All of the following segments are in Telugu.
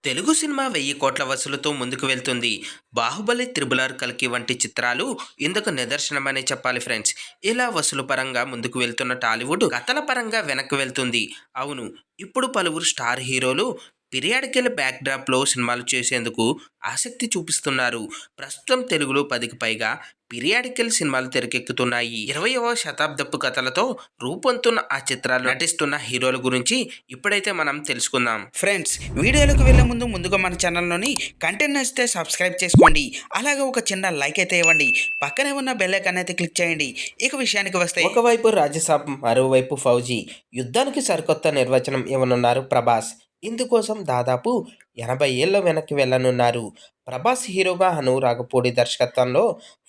తెలుగు సినిమా 1000 కోట్ల వసూలుతో ముందుకు వెళ్తుంది. 'బాహుబలి', 'త్రిబుల్ ఆర్', 'కల్కి' వంటి చిత్రాలు ఇందుకు నిదర్శనమనే చెప్పాలి ఫ్రెండ్స్. ఇలా వసూలు పరంగా ముందుకు వెళ్తున్న టాలీవుడ్ కథల పరంగా వెనక్కి వెళ్తుంది. అవును, ఇప్పుడు పలువురు స్టార్ హీరోలు పీరియాడికల్ బ్యాక్‌డ్రాప్‌లో సినిమాలు చేసేందుకు ఆసక్తి చూపిస్తున్నారు. ప్రస్తుతం తెలుగులో 10కి పైగా పీరియాడికల్ సినిమాలు తెరకెక్కుతున్నాయి. 20వ శతాబ్దపు కథలతో రూపొందుతున్న ఆ చిత్రాల్లో నటిస్తున్న హీరోల గురించి ఇప్పుడైతే మనం తెలుసుకుందాం. ఫ్రెండ్స్, వీడియోలకు వెళ్ళే ముందుగా మన ఛానల్లోని కంటెంట్ నచ్చితే సబ్స్క్రైబ్ చేసుకోండి. అలాగే ఒక చిన్న లైక్ అయితే ఇవ్వండి. పక్కనే ఉన్న బెల్ ఐకాన్ అయితే క్లిక్ చేయండి. ఇక విషయానికి వస్తే, ఒకవైపు రాజసాబ్, మరోవైపు ఫౌజీ. యుద్ధానికి సరికొత్త నిర్వచనం ఇవ్వనున్నారు ప్రభాస్. ఇందుకోసం దాదాపు 80 ఏళ్ల వెనక్కి వెళ్లనున్నారు. ప్రభాస్ హీరోగా అను రాఘపూడి దర్శకత్వంలో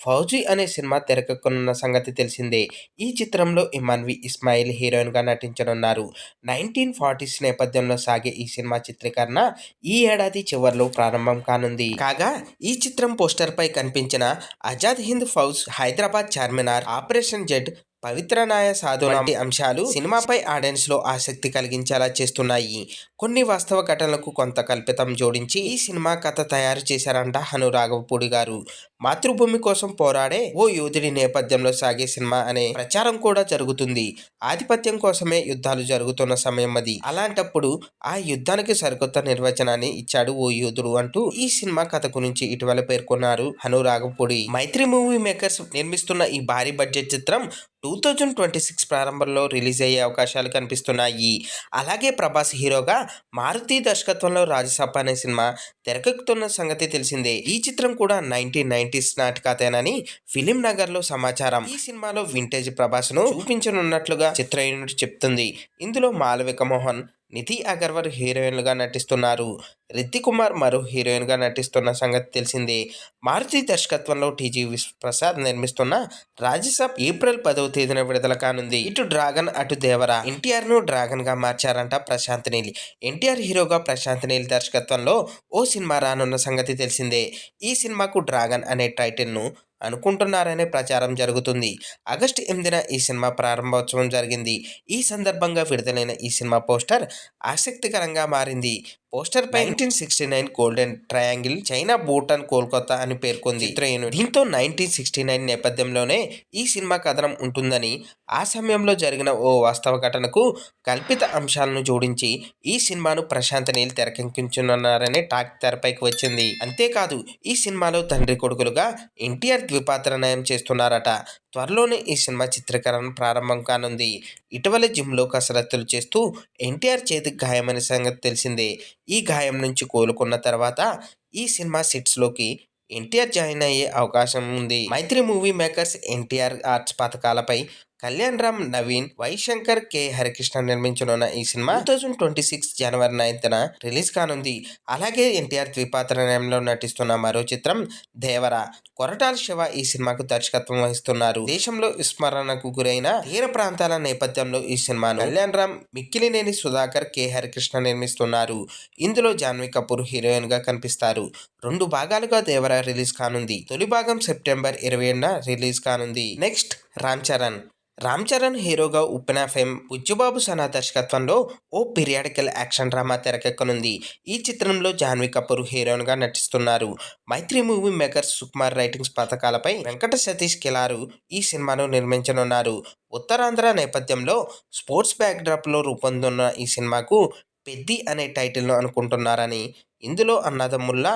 'ఫౌజీ' అనే సినిమా తెరకెక్కనున్న సంగతి తెలిసిందే. ఈ చిత్రంలో ఇమాన్వి ఇస్మాయిల్ హీరోయిన్గా నటించనున్నారు. 1940s నేపథ్యంలో సాగే ఈ సినిమా చిత్రీకరణ ఈ ఏడాది చివర్లో ప్రారంభం కానుంది. కాగా ఈ చిత్రం పోస్టర్పై కనిపించిన ఆజాద్ హింద్ ఫౌజ్, హైదరాబాద్ చార్మినార్, ఆపరేషన్ జెడ్, పవిత్ర న్యాయ సాధన వంటి అంశాలు సినిమాపై ఆడియన్స్ లో ఆసక్తి కలిగించేలా చేస్తున్నాయి. కొన్ని వాస్తవ ఘటనలకు కొంత కల్పితం జోడించి ఈ సినిమా కథ తయారు చేశారంట హను రాఘవపూడి గారు. మాతృభూమి కోసం పోరాడే ఓ యోధుడి నేపథ్యంలో సాగే సినిమా అనే ప్రచారం కూడా జరుగుతుంది. ఆధిపత్యం కోసమే యుద్ధాలు జరుగుతున్న సమయం అది. అలాంటప్పుడు ఆ యుద్ధానికి సరికొత్త నిర్వచనాన్ని ఇచ్చాడు ఓ యోధుడు అంటూ ఈ సినిమా కథ గురించి ఇటీవల పేర్కొన్నారు హను రాఘవపూడి. మైత్రి మూవీ మేకర్స్ నిర్మిస్తున్న ఈ భారీ బడ్జెట్ చిత్రం 2026 ప్రారంభంలో రిలీజ్ అయ్యే అవకాశాలు కనిపిస్తున్నాయి. అలాగే ప్రభాస్ హీరోగా మారుతి దర్శకత్వంలో రాజసాబ్ అనే సినిమా తెరకెక్కుతున్న సంగతి తెలిసిందే. ఈ చిత్రం కూడా 1990s నాటి కథేనని ఫిలిం నగర్ లో సమాచారం. ఈ సినిమాలో వింటేజ్ ప్రభాస్ ను చూపించనున్నట్లుగా చిత్ర యూనిట్ చెప్తుంది. ఇందులో మాలవిక మోహన్, నిధి అగర్వాల్ హీరోయిన్లుగా నటిస్తున్నారు. రిద్ది కుమార్ మరో హీరోయిన్ గా నటిస్తున్న సంగతి తెలిసిందే. మారుతి దర్శకత్వంలో టీజీ ప్రసాద్ నిర్మిస్తున్న రాజసాబ్ ఏప్రిల్ 10వ తేదీన విడుదల కానుంది. ఇటు డ్రాగన్, అటు దేవర. ఎన్టీఆర్ ను డ్రాగన్ గా మార్చారంట ప్రశాంత్ నీల్. ఎన్టీఆర్ హీరోగా ప్రశాంత్ నీల్ దర్శకత్వంలో ఓ సినిమా రానున్న సంగతి తెలిసిందే. ఈ సినిమాకు డ్రాగన్ అనే టైటిల్ ను అనుకుంటున్నారనే ప్రచారం జరుగుతుంది. ఆగస్టు 8న ఈ సినిమా ప్రారంభోత్సవం జరిగింది. ఈ సందర్భంగా విడుదలైన ఈ సినిమా పోస్టర్ ఆసక్తికరంగా మారింది. పోస్టర్ పై 1969 golden triangle, China, Bhutan, Kolkata అని పేర్కొంది చిత్ర యూనిట్. దీంతో 1969 నేపథ్యంలోనే ఈ సినిమా కథనం ఉంటుందని, ఆ సమయంలో జరిగిన ఓ వాస్తవ ఘటనకు కల్పిత అంశాలను జోడించి ఈ సినిమాను ప్రశాంత్ నీల్ తెరకెక్కించనున్నారనే టాక్ తెరపైకి వచ్చింది. అంతేకాదు ఈ సినిమాలో తండ్రి కొడుకులుగా ఎన్టీఆర్ ద్విపాత్రనయం చేస్తున్నారట. త్వరలోనే ఈ సినిమా చిత్రీకరణ ప్రారంభం కానుంది. ఇటీవల జిమ్లో కసరత్తులు చేస్తూ ఎన్టీఆర్ చేతికి గాయమైన సంగతి తెలిసిందే. ఈ గాయం నుంచి కోలుకున్న తర్వాత ఈ సినిమా సెట్స్ లోకి ఎన్టీఆర్ జాయిన్ అయ్యే అవకాశం ఉంది. మైత్రి మూవీ మేకర్స్ ఎన్టీఆర్ ఆర్ట్స్ పథకాలపై కళ్యాణ్ రామ్, నవీన్, వైశంకర్, కె హరికృష్ణ నిర్మించనున్న ఈ సినిమా 2026 జనవరి 9న రిలీజ్ కానుంది. అలాగే ఎన్టీఆర్ ద్విపాత్రలో నటిస్తున్న మరో చిత్రం దేవర. కొరటాల శివ ఈ సినిమాకు దర్శకత్వం వహిస్తున్నారు. దేశంలో విస్మరణకు గురైన తీర ప్రాంతాల నేపథ్యంలో ఈ సినిమాను కళ్యాణ్ రామ్, మిక్కిలినేని సుధాకర్, కె హరికృష్ణ నిర్మిస్తున్నారు. ఇందులో జాన్వీ కపూర్ హీరోయిన్ గా కనిపిస్తారు. 2 భాగాలుగా దేవర రిలీజ్ కానుంది. తొలి భాగం సెప్టెంబర్ 27న రిలీజ్ కానుంది. నెక్స్ట్ రామ్ చరణ్ హీరోగా ఉప్పెన ఫేమ్ బుచ్చిబాబు సనా దర్శకత్వంలో ఓ పీరియాడికల్ యాక్షన్ డ్రామా తెరకెక్కనుంది. ఈ చిత్రంలో జాన్వీ కపూర్ హీరోయిన్ గా నటిస్తున్నారు. మైత్రి మూవీ మేకర్స్ సుకుమార్ రైటింగ్స్ పథకాలపై వెంకట సతీష్ కిలారు ఈ సినిమాను నిర్మించనున్నారు. ఉత్తరాంధ్ర నేపథ్యంలో స్పోర్ట్స్ బ్యాక్డ్రాప్ లో రూపొందుతున్న ఈ సినిమాకు పెద్ది అనే టైటిల్ ను అనుకుంటున్నారని, ఇందులో అన్నదమ్ముల్లా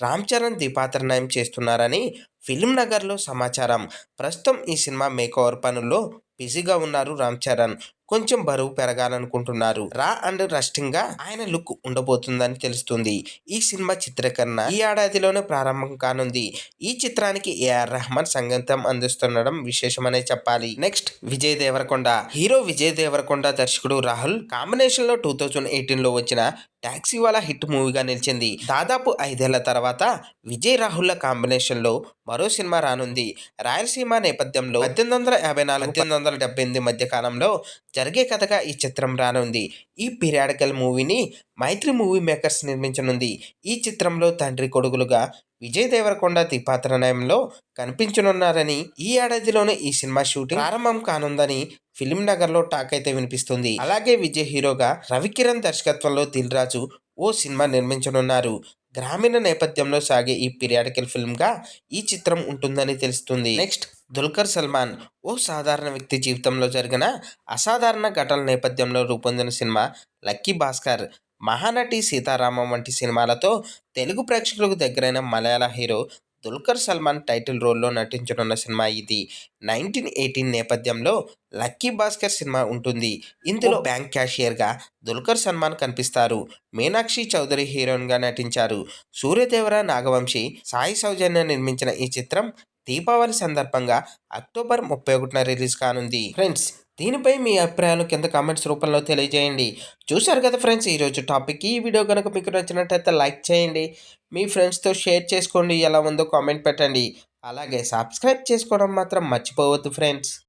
రామ్ చరణ్ ద్విపాత్రనయం చేస్తున్నారని ఫిలిం నగర్ లో సమాచారం. ప్రస్తుతం ఈ సినిమా మేకోవర్ పనుల్లో బిజీగా ఉన్నారు రామ్ చరణ్. కొంచెం బరువు పెరగాలనుకుంటున్నారు. రా అండ్ రస్టింగ్ గా ఆయన లుక్ ఉండబోతుందని తెలుస్తుంది. ఈ సినిమా చిత్రీకరణ ఈ ఏడాదిలోనే ప్రారంభం కానుంది. ఈ చిత్రానికి ఏఆర్ రెహమాన్ సంగీతం అందిస్తుండడం విశేషమనే చెప్పాలి. నెక్స్ట్ విజయ్ దేవరకొండ. హీరో విజయ్ దేవరకొండ, దర్శకుడు రాహుల్ కాంబినేషన్ లో 2018లో వచ్చిన టాక్సీ వాలా హిట్ మూవీగా నిలిచింది. దాదాపు 5 ఏళ్ల తర్వాత విజయ్ రాహుల్ల కాంబినేషన్ లో మరో సినిమా రానుంది. రాయలసీమ నేపథ్యంలో 1874-1878 మధ్య కాలంలో జరిగే కథగా ఈ చిత్రం రానుంది. ఈ పీరియాడికల్ మూవీని మైత్రి మూవీ మేకర్స్ నిర్మించనుంది. ఈ చిత్రంలో తండ్రి కొడుకులుగా విజయ్ దేవరకొండ ద్విపాత్రనయంలో కనిపించనున్నారని, ఈ ఏడాదిలోనే ఈ సినిమా షూటింగ్ ప్రారంభం కానుందని ఫిలిం నగర్లో టాక్ అయితే వినిపిస్తుంది. అలాగే విజయ్ హీరోగా, రవికిరణ్ దర్శకత్వంలో దిల్ రాజు ఓ సినిమా నిర్మించనున్నారు. గ్రామీణ నేపథ్యంలో సాగే ఈ పీరియాడికల్ ఫిల్మ్ గా ఈ చిత్రం ఉంటుందని తెలుస్తుంది. నెక్స్ట్, దుల్కర్ సల్మాన్ ఓ సాధారణ వ్యక్తి జీవితంలో జరిగిన అసాధారణ ఘటనల నేపథ్యంలో రూపొందిన సినిమా లక్కీ భాస్కర్. మహానటి సీతారామం వంటి సినిమాలతో తెలుగు ప్రేక్షకులకు దగ్గరైన మలయాళ హీరో దుల్కర్ సల్మాన్ టైటిల్ రోల్లో నటించనున్న సినిమా ఇది. 1918 నేపథ్యంలో లక్కీ భాస్కర్ సినిమా ఉంటుంది. ఇందులో బ్యాంక్ క్యాషియర్గా దుల్కర్ సల్మాన్ కనిపిస్తారు. మీనాక్షి చౌదరి హీరోయిన్గా నటించారు. సూర్యదేవర, నాగవంశి, సాయి సౌజన్య నిర్మించిన ఈ చిత్రం దీపావళి సందర్భంగా అక్టోబర్ 31న రిలీజ్ కానుంది. ఫ్రెండ్స్, దీనిపై మీ అభిప్రాయాలు కింద కామెంట్స్ రూపంలో తెలియజేయండి. చూశారు కదా ఫ్రెండ్స్, ఈరోజు టాపిక్. ఈ వీడియో కనుక మీకు నచ్చినట్లయితే లైక్ చేయండి, మీ ఫ్రెండ్స్తో షేర్ చేసుకోండి, ఎలా ఉందో కామెంట్ పెట్టండి. అలాగే సబ్స్క్రైబ్ చేసుకోవడం మాత్రం మర్చిపోవద్దు ఫ్రెండ్స్.